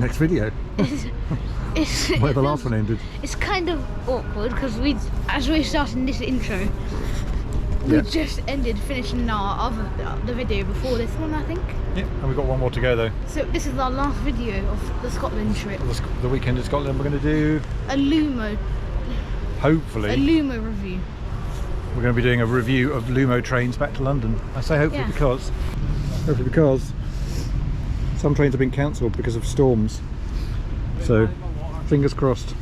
next video. Where the last one ended. It's kind of awkward because as we're starting this intro, we just finishing the video before this one, I think. Yeah, and we've got one more to go though. So this is our last video of the Scotland trip. The weekend in Scotland, we're going to do a Lumo. Hopefully. A Lumo review. We're going to be doing a review of Lumo trains back to London. I say hopefully because some trains have been cancelled because of storms. So fingers crossed.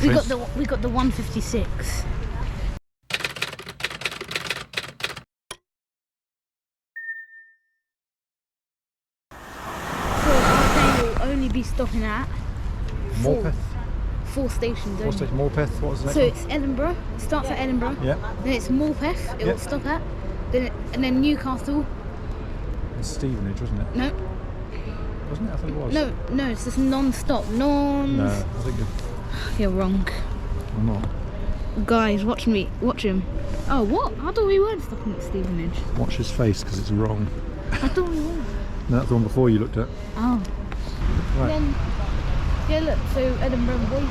We got the 156. So our train will only be stopping at Morpeth. 4 stations. Morpeth. What was the next So one? it's Edinburgh. It starts at Edinburgh. Yeah. Then it's Morpeth. It will stop at. And then Newcastle. It's Stevenage, wasn't it? No. Wasn't it? I thought it was. No, it's just non-stop. No, I think you're wrong. I'm not. Guys, watch me. Watch him. Oh, what? I thought we weren't stopping at Stevenage. Watch his face because it's wrong. I thought we were. No, that's the one before you looked at. Oh. Right. Then, yeah, look. So Edinburgh Waverley.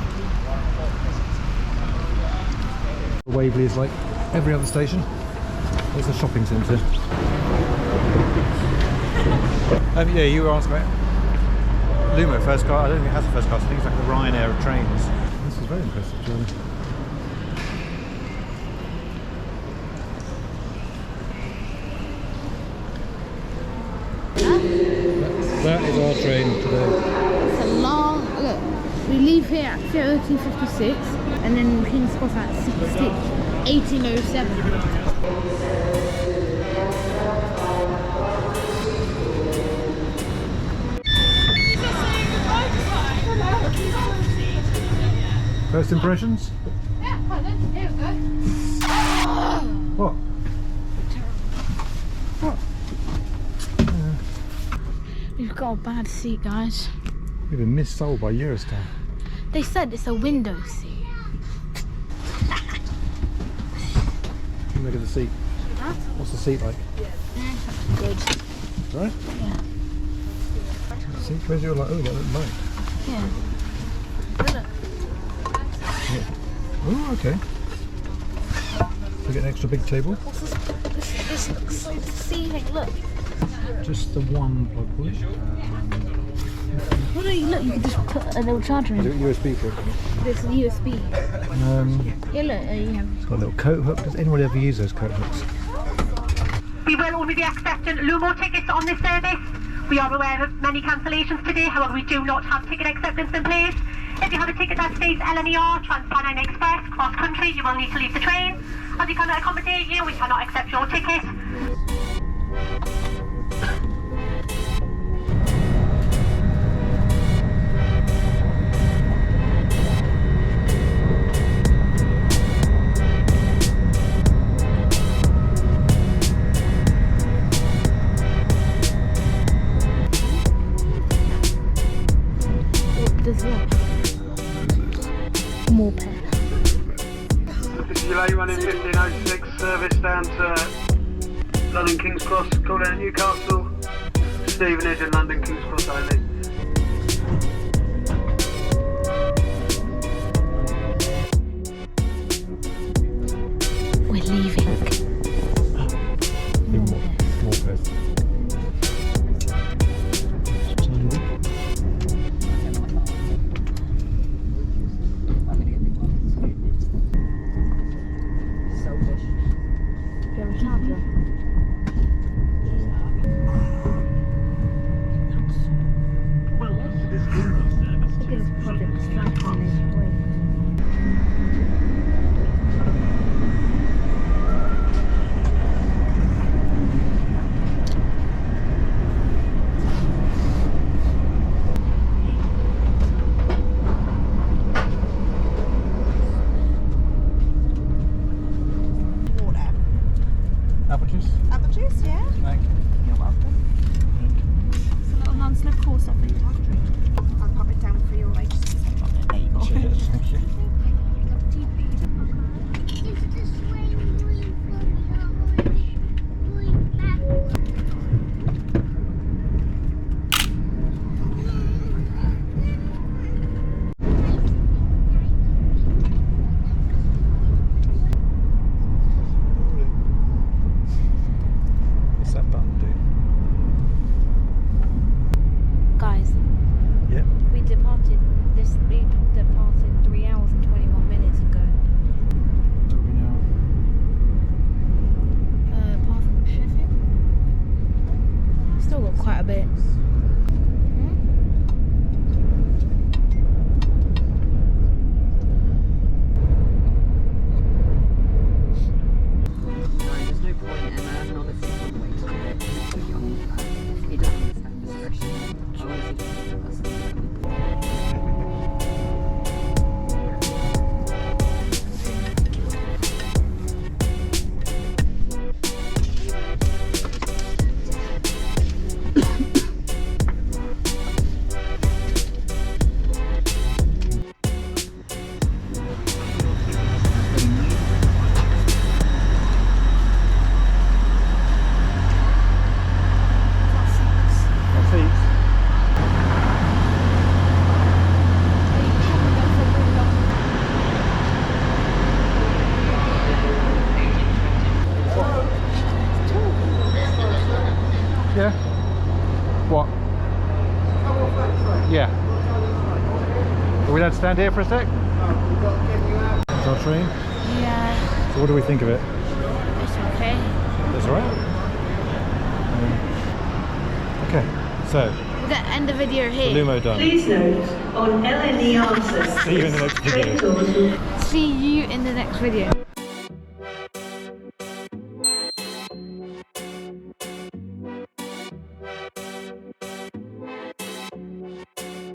Waverley is like every other station. There's a shopping centre. Yeah, you were asking about Lumo first class. I don't think it has a first class. I think it's like the Ryanair of trains. This is very impressive, Johnny. That is our train today. It's a long. Look, we leave here at 13:56, and then King's Cross at 18:07. First impressions? Yeah, pardon. Here we go. What? What? We've got a bad seat, guys. We've been missold by Eurostar. They said it's a window seat. Look at the seat. Huh? What's the seat like? Good. Right? Yeah. See, where's your light? Oh, you got that light. Yeah. Look. Oh, okay. We get an extra big table. What's this? This looks so deceiving. Look. Just the one plug point. Well, look, you can just put a little charger Is in. it USB for it? This is USB. Yeah, look, you have. It's got a little coat hook. Does anybody ever use those coat hooks? We will only be accepting Lumo tickets on this service. We are aware of many cancellations today, however we do not have ticket acceptance in place. If you have a ticket that states LNER, Trans-Pennine Express, cross country, you will need to leave the train. As we cannot accommodate you, we cannot accept your ticket. This is your late running 1506 service down to London King's Cross, call down Newcastle, Stevenage and London King's Cross only. We're leaving. Morpeth. Apple juice? Apple juice, yeah. Thank you. You're welcome. It's a little non-slip course up for you to have a drink. I'll pop it down for your wages. There you go. Cheers. Thank you. around here for a sec? It's our train. Yeah, So what do we think of it? it's okay. That's alright. Okay, so We're going to end the video the here. Lumo done. Please note, on LNER See you in the next video. train doors will See you in the next video.